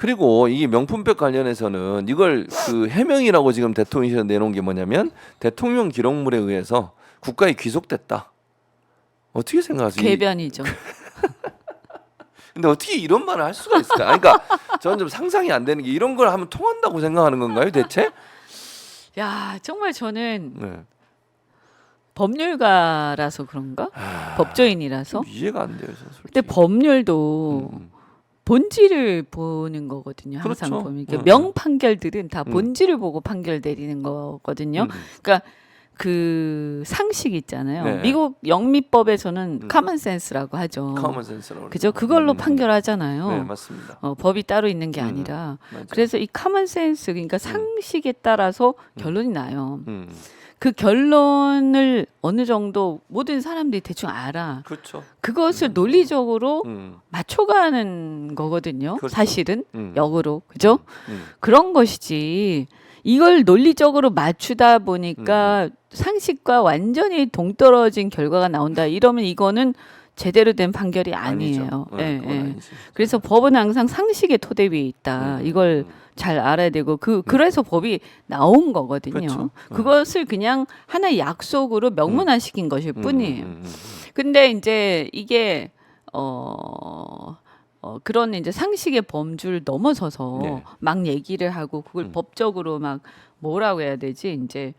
그리고 이 명품백 관련해서는 이걸 그 해명이라고 지금 대통령실에서 내놓은 게 뭐냐면 대통령 기록물에 의해서 국가에 귀속됐다. 어떻게 생각하세요? 궤변이죠. 근데 어떻게 이런 말을 할 수가 있을까? 그러니까 저는 좀 상상이 안 되는 게 이런 걸 하면 통한다고 생각하는 건가요, 대체? 야, 정말 저는 네. 법률가라서 그런가? 법조인이라서. 좀 이해가 안 돼요, 저는 솔직히. 근데 법률도 음. 본질을 보는 거거든요. 항상 그렇죠. 보면 명 판결들은 다 본질을 보고 판결 내리는 거거든요. 그러니까 그 상식 있잖아요. 네. 미국 영미법에서는 커먼 센스라고 하죠. 커먼 센스라고 그죠? 그걸로 판결하잖아요. 네, 맞습니다. 법이 따로 있는 게 아니라. 맞아요. 그래서 이 커먼 센스, 그러니까 상식에 따라서 결론이 나요. 음. 그 결론을 어느 정도 모든 사람들이 대충 알아. 그렇죠. 그것을 논리적으로 음. 맞춰가는 거거든요. 그렇죠. 사실은 음. 역으로, 그죠? 음. 그런 것이지. 이걸 논리적으로 맞추다 보니까 상식과 완전히 동떨어진 결과가 나온다. 이러면 이거는 제대로 된 판결이 아니에요. 아니죠. 예, 그건 예. 아니지. 그래서 법은 항상 상식의 토대 위에 있다. 이걸 잘 알아야 되고 그래서 법이 나온 거거든요. 그렇죠. 그것을 그냥 하나의 약속으로 명문화시킨 것일 뿐이에요. 근데 이제 이게 그런 이제 상식의 범주를 넘어서서 네. 막 얘기를 하고 그걸 법적으로 막 뭐라고 해야 되지? 이제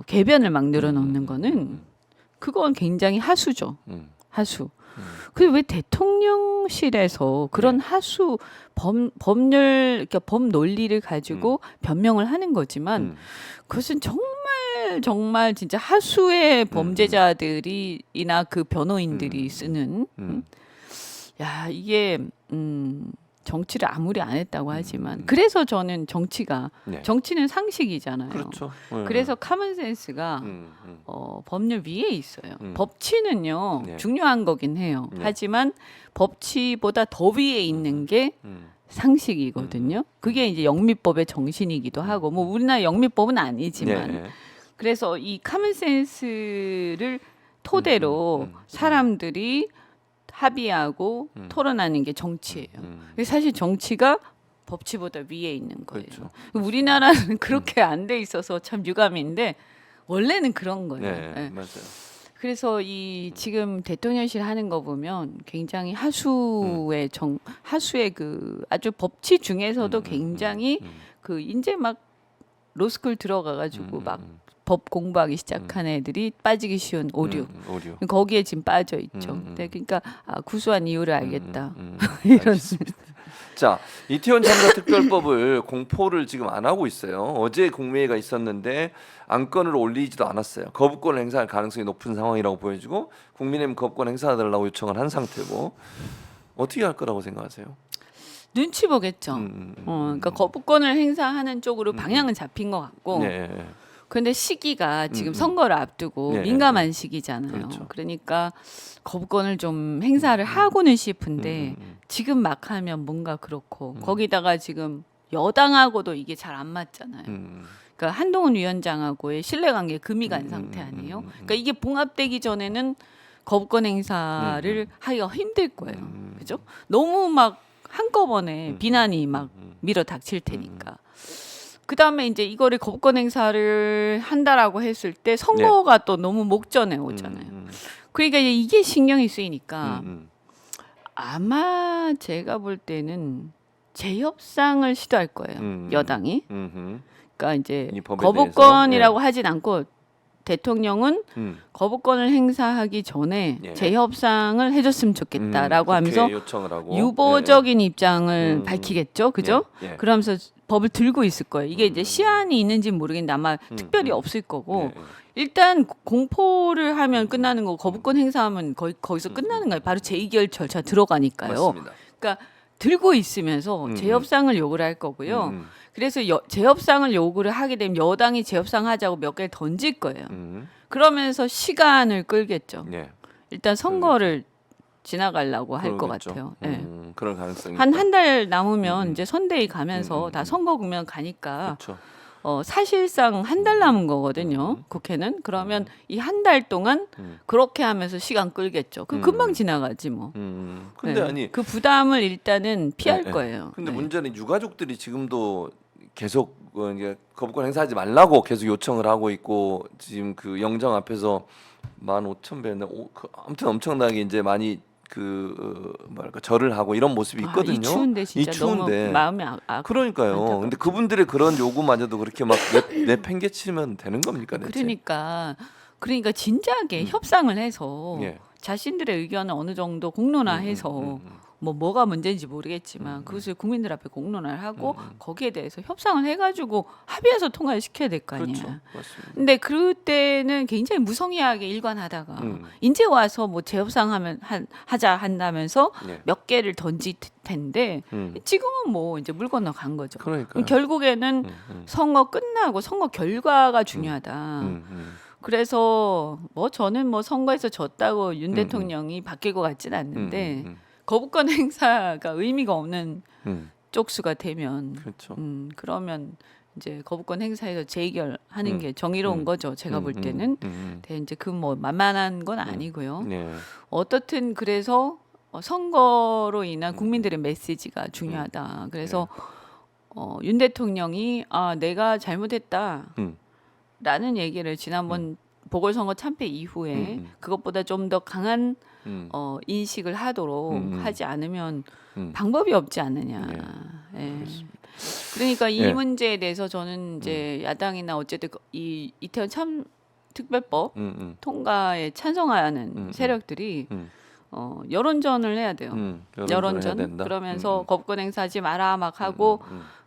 궤변을 막 늘어놓는 거는 그건 굉장히 하수죠. 하수. 근데 왜 대통령실에서 그런 네. 하수 법률 그러니까 법 논리를 가지고 변명을 하는 거지만 그것은 정말 진짜 하수의 범죄자들이나 그 변호인들이 쓰는 야 이게 정치를 아무리 안 했다고 하지만 그래서 저는 네. 정치는 상식이잖아요. 그렇죠. 그래서 카먼센스가 법률 위에 있어요. 법치는요 네. 중요한 거긴 해요. 네. 하지만 법치보다 더 위에 있는 게 상식이거든요. 그게 이제 영미법의 정신이기도 하고 뭐 우리나라 영미법은 아니지만 네. 그래서 이 카먼센스를 토대로 사람들이 합의하고 토론하는 게 정치예요. 사실 정치가 법치보다 위에 있는 거예요. 그렇죠. 우리나라는 그렇게 안 돼 있어서 참 유감인데 원래는 그런 거예요. 네, 예. 맞아요. 그래서 이 지금 대통령실 하는 거 보면 굉장히 하수의 하수의 그 아주 법치 중에서도 굉장히 그 이제 막 로스쿨 들어가가지고 막 법 공부하기 시작한 애들이 빠지기 쉬운 오류. 오류. 거기에 지금 빠져 있죠. 네, 그러니까 구수한 이유를 알겠다. 이런. 알겠습니다. 자, 이태원 참사 특별법을 공포를 지금 안 하고 있어요. 어제 국무회의가 있었는데 안건을 올리지도 않았어요. 거부권을 행사할 가능성이 높은 상황이라고 보여지고 국민의힘 거부권 행사해달라고 요청을 한 상태고 어떻게 할 거라고 생각하세요? 눈치 보겠죠. 그러니까 거부권을 행사하는 쪽으로 방향은 잡힌 것 같고. 네. 그런데 시기가 지금 선거를 앞두고 네, 민감한 시기잖아요. 그렇죠. 그러니까 거부권을 좀 행사를 하고는 싶은데 지금 막 하면 뭔가 그렇고 거기다가 지금 여당하고도 이게 잘 안 맞잖아요. 그러니까 한동훈 위원장하고의 신뢰관계 금이 간 상태 아니에요. 그러니까 이게 봉합되기 전에는 거부권 행사를 하기가 힘들 거예요. 그죠? 너무 막 한꺼번에 비난이 막 밀어 닥칠 테니까. 그 다음에 이제 이거를 거부권 행사를 한다라고 했을 때 선거가 또 너무 목전에 오잖아요. 그러니까 이게 신경이 쓰이니까 아마 제가 볼 때는 재협상을 시도할 거예요. 여당이. 그러니까 이제 이 법에 거부권이라고 하진 않고 대통령은 거부권을 행사하기 전에 예. 재협상을 해줬으면 좋겠다라고 하면서 요청을 하고 유보적인 입장을 밝히겠죠, 그죠? 예. 그러면서 법을 들고 있을 거예요. 이게 이제 시한이 있는지는 모르겠는데 아마 특별히 없을 거고 일단 공포를 하면 끝나는 거고 거부권 행사하면 거기서 끝나는 거예요. 바로 재의결 절차 들어가니까요. 맞습니다. 그러니까 들고 있으면서 재협상을 요구를 할 거고요. 그래서 재협상을 요구를 하게 되면 여당이 재협상하자고 몇 개를 던질 거예요. 그러면서 시간을 끌겠죠. 예. 일단 선거를 지나가려고 할 것 그러겠죠. 같아요. 예. 그런 가능성이 한 달 남으면 이제 선대위 가면서 다 선거 국면 가니까 그렇죠. 사실상 한 달 남은 거거든요. 국회는. 그러면 이 한 달 동안 그렇게 하면서 시간 끌겠죠. 그 금방 지나가지 뭐. 근데 네. 아니 그 부담을 일단은 피할 네, 거예요. 근데 네. 문제는 유가족들이 지금도 계속 이제 거부권 행사하지 말라고 계속 요청을 하고 있고 지금 그 영정 앞에서 15,000배나 아무튼 엄청나게 이제 많이 뭐랄까 절을 하고 이런 모습이 있거든요. 이 추운데 진짜 너무 마음이 그러니까요. 안타깝죠. 근데 그분들의 그런 요구마저도 그렇게 막 내팽개치면 되는 겁니까? 대체? 그러니까 진지하게 협상을 해서 예. 자신들의 의견을 어느 정도 공론화해서 뭐가 문제인지 모르겠지만 그것을 국민들 앞에 공론화를 하고 거기에 대해서 협상을 해가지고 합의해서 통과를 시켜야 될 거 아니야. 그렇죠. 맞습니다. 근데 그때는 굉장히 무성의하게 일관하다가 이제 와서 뭐 재협상하면 하자 한다면서 예. 몇 개를 던질 텐데 지금은 뭐 이제 물 건너 간 거죠. 그러니까요. 결국에는 선거 끝나고 선거 결과가 중요하다. 그래서 뭐 저는 뭐 선거에서 졌다고 윤 대통령이 바뀔 것 같지는 않는데 거부권 행사가 의미가 없는 쪽수가 되면 그렇죠. 그러면 이제 거부권 행사에서 재의결하는 게 정의로운 거죠. 제가 볼 때는 이제 그 뭐 만만한 건 아니고요. 네. 어떻든 그래서 선거로 인한 국민들의 메시지가 중요하다. 그래서 윤 대통령이 내가 잘못했다라는 얘기를 지난번 보궐선거 참패 이후에 그것보다 좀 더 강한 인식을 하도록 하지 않으면 방법이 없지 않느냐. 예. 그러니까 이 예. 문제에 대해서 저는 이제 야당이나 어쨌든 이 이태원 참 특별법 통과에 찬성하는 세력들이 여론전을 해야 돼요. 여론전. 해야 된다. 그러면서 거부권 행사하지 마라 막 하고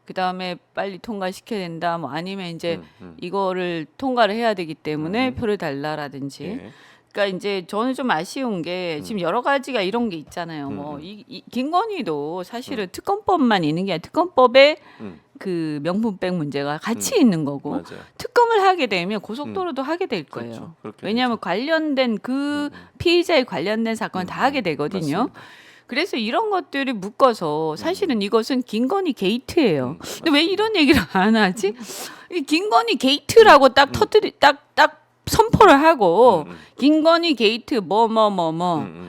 그 다음에 빨리 통과시켜야 된다. 뭐 아니면 이제 이거를 통과를 해야 되기 때문에 표를 달라라든지. 예. 그러니까 이제 저는 좀 아쉬운 게 지금 여러 가지가 이런 게 있잖아요. 뭐 김건희도 사실은 특검법만 있는 게 아니라 특검법에 그 명분백 문제가 같이 있는 거고 맞아요. 특검을 하게 되면 고속도로도 하게 될 거예요. 그렇죠. 그렇게 왜냐하면 되죠. 관련된 그 피의자에 관련된 사건 다 하게 되거든요. 맞습니다. 그래서 이런 것들을 묶어서 사실은 이것은 김건희 게이트예요. 근데 왜 이런 얘기를 안 하지? 이 김건희 게이트라고 딱 딱 선포를 하고 김건희 게이트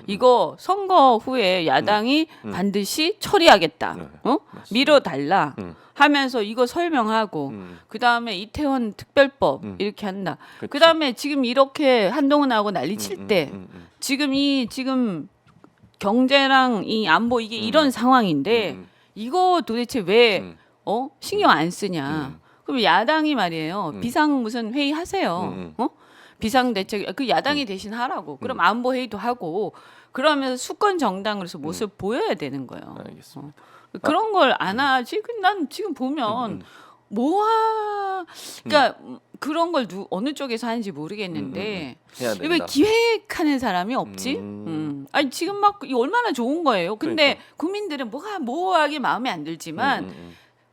이거 선거 후에 야당이 반드시 처리하겠다. 네, 밀어달라 하면서 이거 설명하고 그 다음에 이태원 특별법 이렇게 한다. 그렇죠. 그 다음에 지금 이렇게 한동훈하고 난리 칠 때 지금 경제랑 이 안보 이게 이런 상황인데 이거 도대체 왜 신경 안 쓰냐? 그럼 야당이 말이에요. 비상 무슨 회의 하세요. 비상 대책 그 야당이 대신 하라고. 그럼 안보 회의도 하고 그러면서 수권 정당으로서 모습 보여야 되는 거예요. 알겠습니다. 그런 걸 안 하지. 난 지금 보면 그러니까 그런 걸 어느 쪽에서 하는지 모르겠는데 해야 왜 된다. 기획하는 사람이 없지? 아니 지금 막 이거 얼마나 좋은 거예요. 근데 그러니까. 국민들은 모호하게 마음에 안 들지만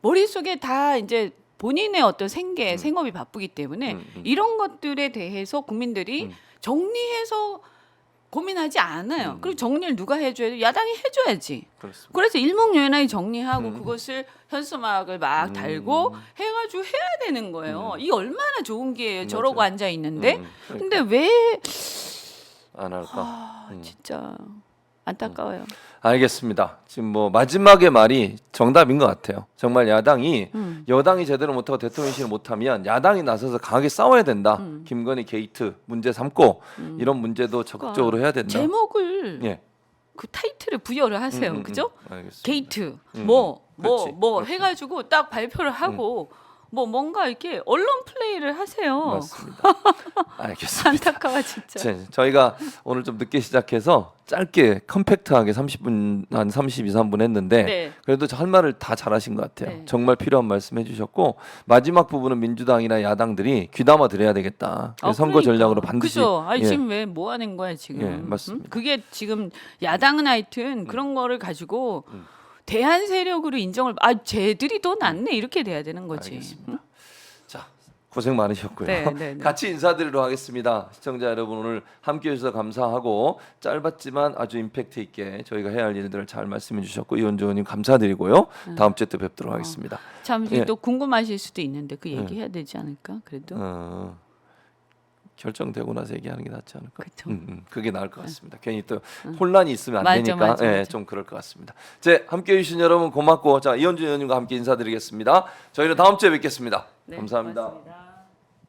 머릿속에 다 이제 본인의 어떤 생업이 바쁘기 때문에 이런 것들에 대해서 국민들이 정리해서 고민하지 않아요. 그리고 정리를 누가 해줘야 돼? 야당이 해줘야지. 그렇습니다. 그래서 일목요연하게 정리하고 그것을 현수막을 막 달고 해가지고 해야 되는 거예요. 이게 얼마나 좋은 기회예요. 저러고 앉아 있는데. 근데 왜 안 할까? 진짜 안타까워요. 알겠습니다. 지금 뭐 마지막의 말이 정답인 것 같아요. 정말 야당이 여당이 제대로 못하고 대통령실을 못하면 야당이 나서서 강하게 싸워야 된다. 김건희 게이트 문제 삼고 이런 문제도 적극적으로 해야 된다. 제목을 예. 그 타이틀을 부여를 하세요. 그죠? 알겠습니다. 게이트 그렇지. 해가지고 딱 발표를 하고 뭔가 이렇게 언론 플레이를 하세요. 맞습니다. 알겠습니다. 안타까워 진짜. 저희가 오늘 좀 늦게 시작해서 짧게 컴팩트하게 30분 한 32, 3분 했는데 네. 그래도 할 말을 다 잘하신 것 같아요. 네. 정말 필요한 말씀 해주셨고 마지막 부분은 민주당이나 야당들이 귀담아 들어야 되겠다. 선거 그러니까. 전략으로 반드시. 그죠? 아니 예. 지금 왜 뭐 하는 거야 지금? 예, 맞습니다. 그게 지금 야당은 하여튼 그런 거를 가지고 대한 세력으로 인정을 쟤들이 더 낫네 이렇게 돼야 되는 거지. 알겠습니다. 자, 고생 많으셨고요. 네. 같이 인사드리도록 하겠습니다. 시청자 여러분 오늘 함께해 주셔서 감사하고 짧았지만 아주 임팩트 있게 저희가 해야 할 일들을 잘 말씀해 주셨고 이원주 의원님 감사드리고요. 다음 주에 또 뵙도록 하겠습니다. 참 예. 또 궁금하실 수도 있는데 그 얘기해야 되지 않을까? 그래도 결정되고 나서 얘기하는 게 낫지 않을까? 그쵸. 그게 나을 것 같습니다. 괜히 또 혼란이 있으면 안 맞아, 되니까 맞아. 좀 그럴 것 같습니다. 함께해 주신 여러분 고맙고 자 이현주 의원님과 함께 인사드리겠습니다. 저희는 다음 주에 뵙겠습니다. 네, 감사합니다. 고맙습니다.